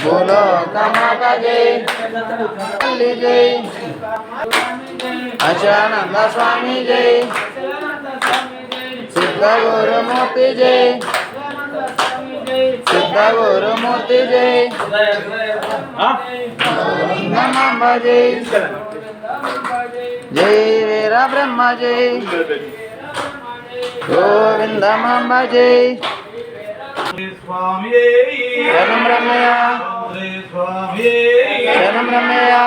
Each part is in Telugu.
बोलो कमाता जय जय अचानंद स्वामी जय सिद्ध गुरुमूर्ति जय सिद्ध गुरुमूर्ति जय नमः जय जय वीर ब्रह्म जय गोविंद मांब जय शरणं रमया शरणं रमया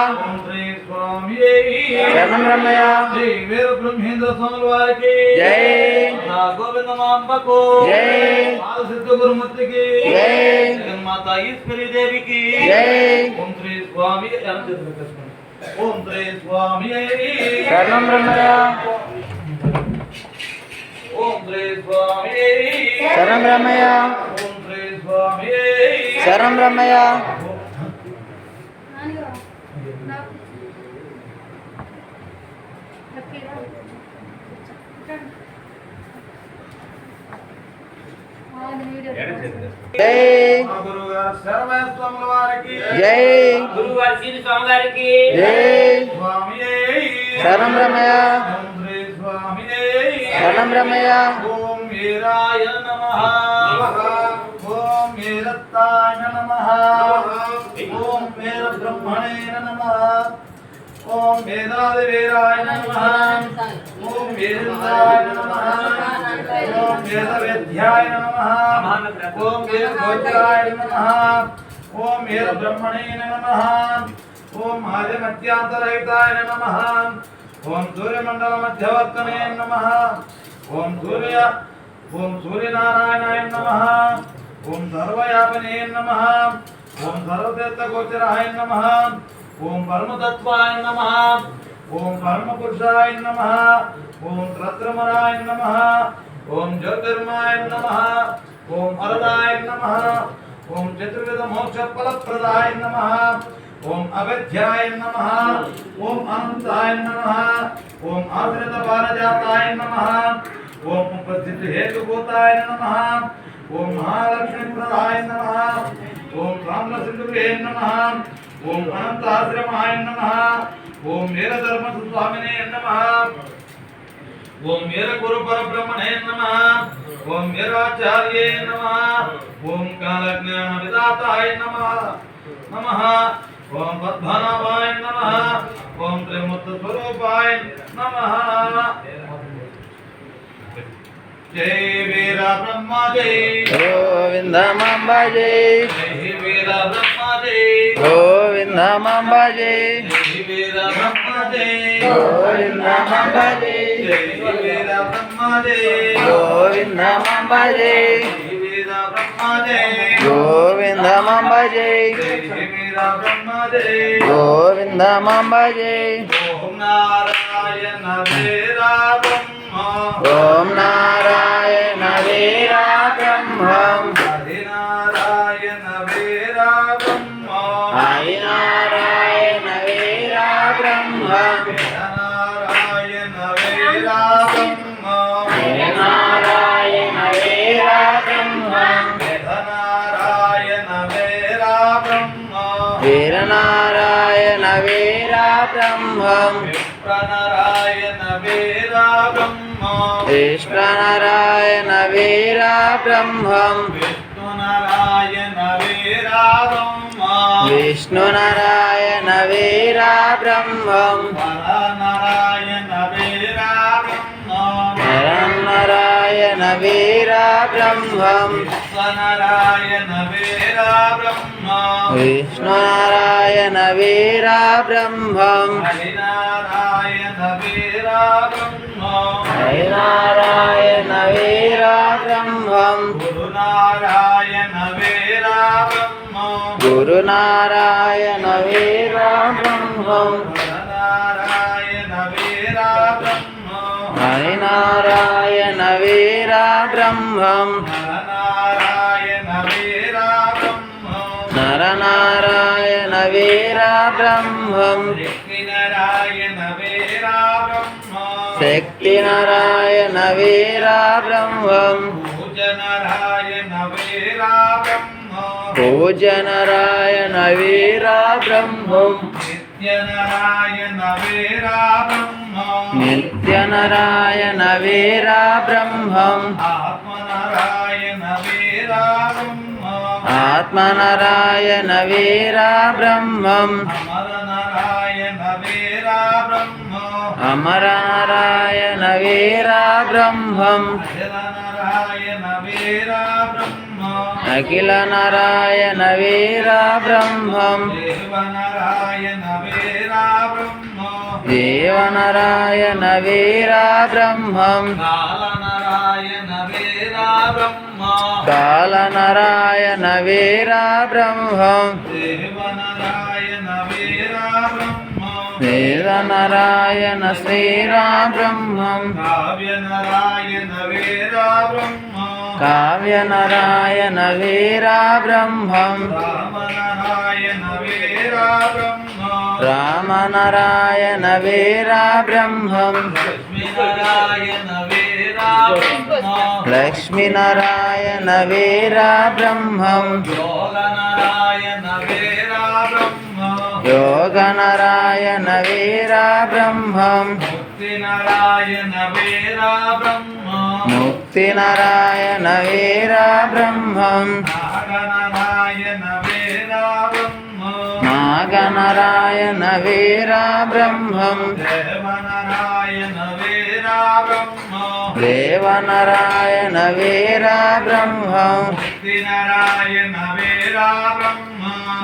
शरणं रमया वीर ब्रह्मेंद्र स्वामी वारी की जय गोविंद मांब को जय सिद्ध गुरुमूर्ति की जय माता ईश्वरी देवी की जय ओम श्री स्वामी ओम श्री स्वामी शरणं रमया ओम श्री स्वामी शरणं रमया ओम श्री स्वामी शरणं रमया जय गुरुवार शरण स्वामी वारी की जय गुरुवार श्री स्वामी वारी की जय स्वामी शरणं रमया ओम श्री स्वामी शरणं रमया ओम वीराय नमः ओम वीरत्ताय नमः ओम वीर ब्रह्मणे नमः ओम वेदादिवीराय नमः ओम वीरताय नमः ओम वेदवेद्याय नमः ओम वीरगोत्राय नमः ओम वीर ब्रह्मणे नमः ओम आदिमध्यांतरहिताय नमः ओम सूर्यमंडल मध्यवर्तने नमः ओम सूर्यनारायणाय नमः ओम सर्वयापने नमः ओम सर्वतीर्थगोचराय नमः ओम परमतत्वाय नमः ओम परमपुरुषाय नमः ओम रत्नमराय नमः ओम ज्योतिर्माय नमः ओम अरदाय नमः ओम चतुर्विध मोक्ष फलप्रदाय नमः ओम अविद्याय नमः ओम अनंताय नमः ओम आश्रित पारजाताय नमः ओम उपस्थित हेतुभूताय नमः ओम महालक्ष्मी प्रदाय नमः ओम रामसिंधुवे नमः ओम अनंताश्रमाय नमः ओम वीरधर्म स्वामिने नमः ओम वीर गुरु परब्रह्मणे नमः ओम वीराचार्ये नमः ओम कालज्ञान विदाताय नमः नमः ओम पद्मनाभाय नमः ओम त्रिमूर्ति स्वरूपाय नमः जय वीर ब्रह्मा जय गोविंद मांब जय जय वीर ब्रह्मा जय गोविंद मांब जय जय वीर ब्रह्मा जय गोविंद मांब जय जय वीर ब्रह्मा जय गोविंद मांब जय जय वीर ब्रह्मा जय गोविंद मांब जय जय वीर ब्रह्मा जय गोविंद मांब जय ओम नारायण वीरा ब्रह्मा ओम नारायण वीरा ब्रह्मं हरि नारायण वीरा ब्रह्मा हरि नारायण वीरा ब्रह्मं नारायण वीरा ब्रह्मा नारायण वीरा ब्रह्मं नारायण वीरा ब्रह्मा वीर नारायण वीरा ब्रह्मं नारायण वीरा ब्रह्मा कृष्ण नारायण वीरा ब्रह्मं विष्णु नारायण वीरा ब्रह्मा विष्णु नारायण वीरा ब्रह्मं नारायण वीरा ब्रह्मा नारायण वीरा ब्रह्मं नारायण वीरा ब्रह्मा విష్ణునారాయణ వీర బ్రహ్మం హరినారాయణ వీర బ్రహ్మం హరినారాయణ వీర బ్రహ్మం గురునారాయణ వీర బ్రహ్మం గురునారాయణ వీర బ్రహ్మం నారాయణ వీర బ్రహ్మం హరినారాయణ వీర బ్రహ్మం నారాయణ వీర బ్రహ్మం నరనారాయణ వీర బ్రహ్మం లక్ష్మీనారాయణ వీర బ్రహ్మం శక్తి నారాయణ వీర బ్రహ్మం పూజనారాయణ వీర బ్రహ్మం పూజనరాయణ వీర బ్రహ్మం నిత్యనారాయణ వీర బ్రహ్మం నిత్యనరాయణ వీర బ్రహ్మం ఆత్మనారాయణ వీర బ్రహ్మం ఆత్మనరాయణ వీర బ్రహ్మం అమరనారాయణ వీర బ్రహ్మం అమరనారాయణ వీర బ్రహ్మం అఖిలనారాయణ వీర బ్రహ్మం అఖిల నారాయణ వీర బ్రహ్మం దేవనారాయణ వీర బ్రహ్మం దేవనరాయణ వీర బ్రహ్మం కాలనారాయణ వీర బ్రహ్మం కాలనరాయణ వీర బ్రహ్మం దేవనారాయణ వీర బ్రహ్మం వేదనరాయణ శ్రీరా బ్రహ్మం కావ్యనారాయణ వీర బ్రహ్మం కావ్యనరాయణ వీర బ్రహ్మం రామనారాయణ వీర బ్రహ్మం రామనరాయణ వీర బ్రహ్మం లక్ష్మీనారాయణ వీర బ్రహ్మం లక్ష్మీనారాయణ వీర బ్రహ్మం యోగనారాయణ వీర బ్రహ్మం యోగనరాయణ వీర బ్రహ్మం ముక్తినారాయణ వీర బ్రహ్మం ముక్తినరాయణ వీర బ్రహ్మం నాగనారాయణ వీర బ్రహ్మం నాగనరాయణ వీర బ్రహ్మం దేవనారాయణ వీర బ్రహ్మం దేవనరాయణ వీర బ్రహ్మం ముక్తినారాయణ వీర బ్రహ్మం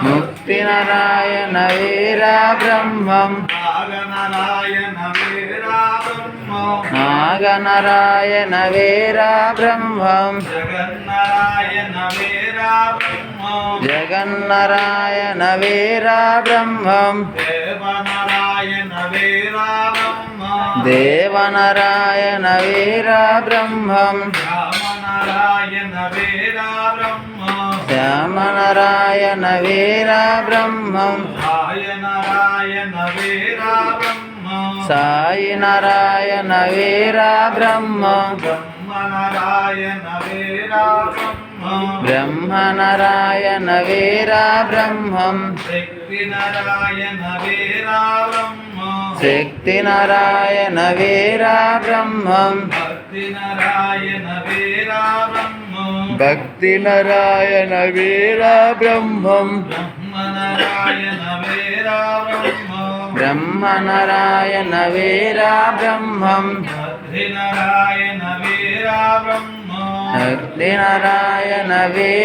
ముక్తినరాయణ వీర బ్రహ్మం నాగనారాయణ వీర బ్రహ్మం నాగనరాయణ వీర బ్రహ్మం జగన్నారాయణ వీర బ్రహ్మం జగన్నరాయణ వీర బ్రహ్మం దేవనారాయణ వీర బ్రహ్మం దేవనరాయణ వీర బ్రహ్మం రామనారాయణ వీర బ్రహ్మం శ్యామనరాయణ వీర బ్రహ్మం సాయనారాయణ వీర బ్రహ్మం సాయి నారాయణ వీర బ్రహ్మం బ్రహ్మనారాయణ వీర బ్రహ్మం బ్రహ్మనరాయణ వీర బ్రహ్మం శక్తినారాయణ వీర బ్రహ్మం శక్తినరాయణ వీర బ్రహ్మం భక్తినారాయణ వీర బ్రహ్మం భక్తినరాయణ వీర బ్రహ్మం బ్రహ్మనారాయణ వీర బ్రహ్మం బ్రహ్మనరాయణ వీర బ్రహ్మం బద్రీనారాయణ వీర బ్రహ్మం భక్తినరాయణ వీర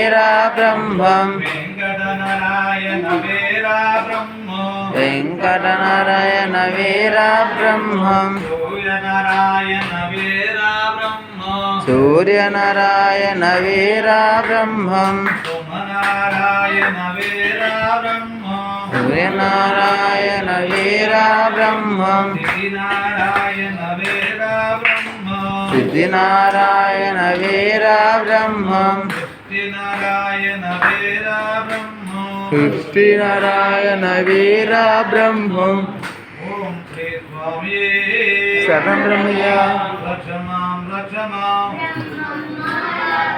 బ్రహ్మం వెంకటనారాయణ వీర బ్రహ్మం వెంకటనారాయణ వీర బ్రహ్మం సూర్యనారాయణ వీర బ్రహ్మం సూర్యనారాయణ వీర బ్రహ్మం సుమనారాయణ వీర బ్రహ్మం సూర్యనారాయణ వీర బ్రహ్మం శ్రీనారాయణ వీర బ్రహ్మం సిద్ధినారాయణ వీర బ్రహ్మం సృష్టినారాయణ వీర బ్రహ్మం సృష్టినారాయణ వీర బ్రహ్మం ఓం శ్రీ స్వామి శరణం బ్రహ్మయ్య రక్షమాం రక్షమాం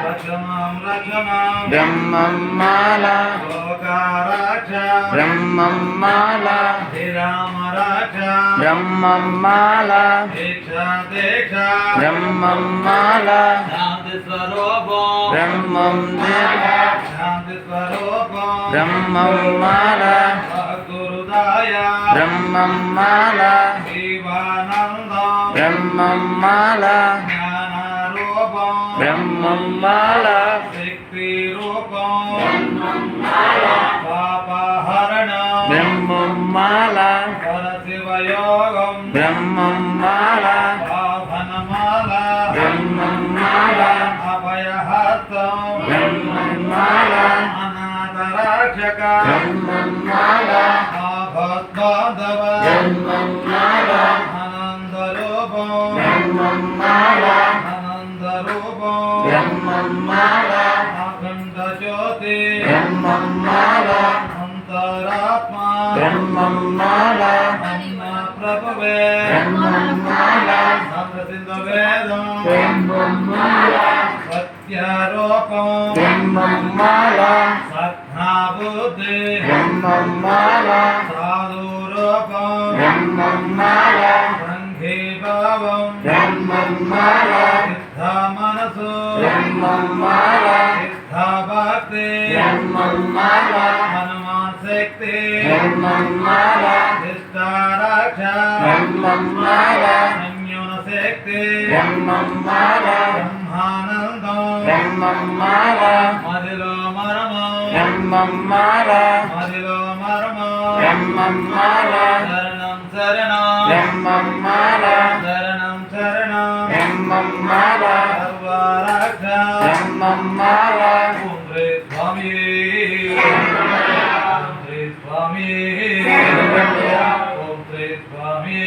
రక్షమాం రక్షమాం బ్రహ్మం మాల లోకారాక్ష బ్రహ్మం మాల శ్రీరామ రాక్ష బ్రహ్మం మాల దీక్ష దీక్ష బ్రహ్మం మాల శాంతి స్వరూపం బ్రహ్మం దీక్ష శాంతి స్వరూపం బ్రహ్మం మాల సద్గురుదాయ బ్రహ్మం మాల శివానందం బ్రహ్మం మాల జ్ఞానరూపం బ్రహ్మమాల శక్తి రూపం పాపహరణ బ్రహ్మమాల పరశివయోగం బ్రహ్మమాల వాహనమాల బ్రహ్మమాల అభయహస్తం బ్రహ్మమాల అనాథరక్షక బ్రహ్మమాల ఆపద్బాంధవ బ్రహ్మమాల ఆనందరూపం బ్రహ్మమాల ఆనందరూపం బ్రహ్మమాల అఖండ జ్యోతి బ్రహ్మమాల అంతరాత్మ బ్రహ్మమాల అన్న ప్రభువే బ్రహ్మమాల సమసింధ వేదం బ్రహ్మమాల సత్యరూపం బ్రహ్మమాల సత్నాబుద్ధి బ్రహ్మమాల సాధురూపం బ్రహ్మమాల సంఘీభావం బ్రహ్మమాల సిద్ధ మనసు బ్రహ్మమాల సిద్ధ భక్తి బ్రహ్మమాల హనుమాన్ శక్తి బ్రహ్మమాల శిష్టారక్ష బ్రహ్మమాల సంయున శక్తి బ్రహ్మమాల బ్రహ్మానందం బ్రహ్మమాల మదిలో మరమం బ్రహ్మమాల మదిలో మరమం బ్రహ్మమాల శరణం శరణం బ్రహ్మమాల శరణం శరణం బ్రహ్మమాల సర్వరక్ష బ్రహ్మమాల ఓం శ్రీ స్వామి ఓం శ్రీ స్వామి ఓం శ్రీ స్వామి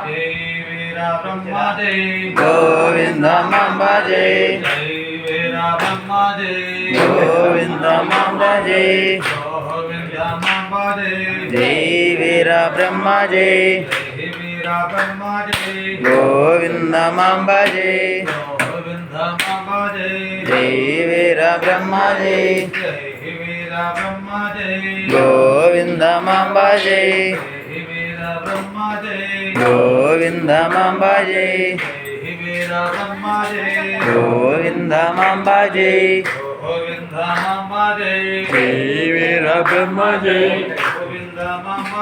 జై వీర బ్రహ్మ జై గోవిందమాంబ జై జై వీర బ్రహ్మ జై గోవిందమాంబ జై గోవిందమాంబ జై జై వీర బ్రహ్మ జై జై వీర బ్రహ్మ జై గోవిందమాంబ జై గోవిందమాంబ జై జై వీర బ్రహ్మ జై జై వీర బ్రహ్మ జై గోవిందమాంబ జై జై వీర బ్రహ్మ జై గోవిందమాంబ జై జై వీర బ్రహ్మ జై గోవిందమాంబ జై గోవిందమాంబ జై జై వీర బ్రహ్మ జై గోవిందమాంబ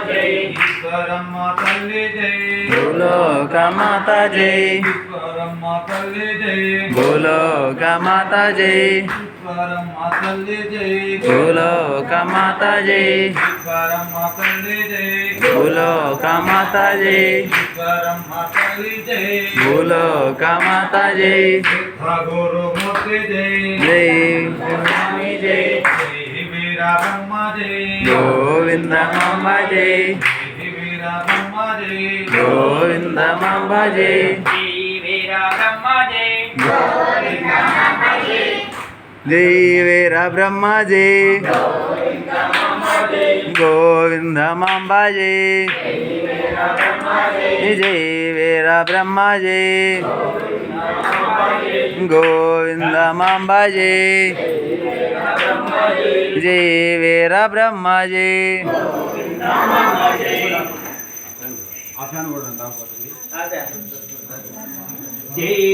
జై ఈశ్వరమ్మ తల్లి జై భూలోకమాత జై ఈశ్వరమ్మ తల్లి జై భూలోకమాత జై ఈశ్వరమ్మ తల్లి జై భూలోకమాత జై ఈశ్వరమ్మ తల్లి జై భూలోకమాత జై ఈశ్వరమ్మ తల్లి జై భూలోకమాత జై గురుమూర్తి జై జై స్వామి జై జై వీర బ్రహ్మ జై గోవిందమాంబ జై జై వీర బ్రహ్మ జై గోవిందమాంబ జై జై వీర బ్రహ్మ జై జై వీర బ్రహ్మ జై గోవిందమాంబ జై జై వీర బ్రహ్మ జై గోవిందమాంబ జై జై వీర బ్రహ్మ జై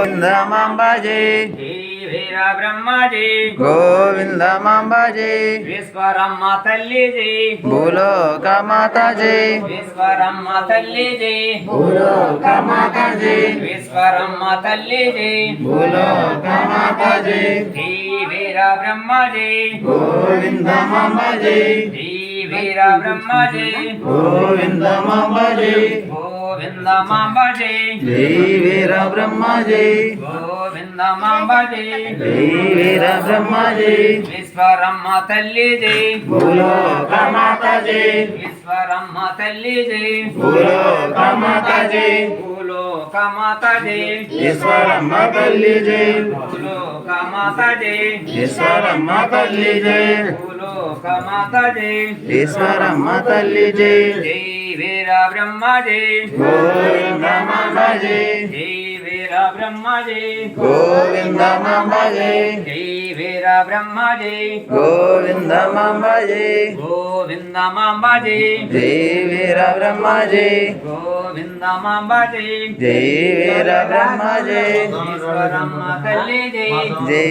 గోవిందమాంబ జై జై వీర బ్రహ్మ జై గోవిందమాంబ జై విశ్వరమ్మ తల్లి జై భూలోకమాత జై విశ్వరమ్మ తల్లి జై భూలోకమాత జై విశ్వరమ్మ తల్లి జై భూలోకమాత జై జై వీర బ్రహ్మ జై గోవిందమాంబ జై జై వీర బ్రహ్మ జై గోవిందమాంబ జై గోవిందమాంబ జై జై వీర బ్రహ్మ జై గోవిందమాంబ జై జై వీర బ్రహ్మ జై విశ్వరమ్మ తల్లి జై భూలోకమాత జై విశ్వరమ్మ తల్లి జై భూలోకమాత జై భూలోకమాత జై ఈశ్వరమ్మ తల్లి జై భూలోకమాత జై ఈశ్వరమ్మ తల్లి జై భూలోకమాత జై ఈశ్వరమ్మ తల్లి జై జై వీర బ్రహ్మ జై గోవిందమాంబ జై జై వీర బ్రహ్మ జై గోవిందమాంబ జై జై వీర బ్రహ్మ జై గోవిందమాంబ జై గోవిందమాంబ జై జై వీర బ్రహ్మ జై గోవిందమాంబ జై జై వీర బ్రహ్మ జై ఈశ్వరమ్మ తల్లి జై జై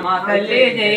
మా తల్లి జై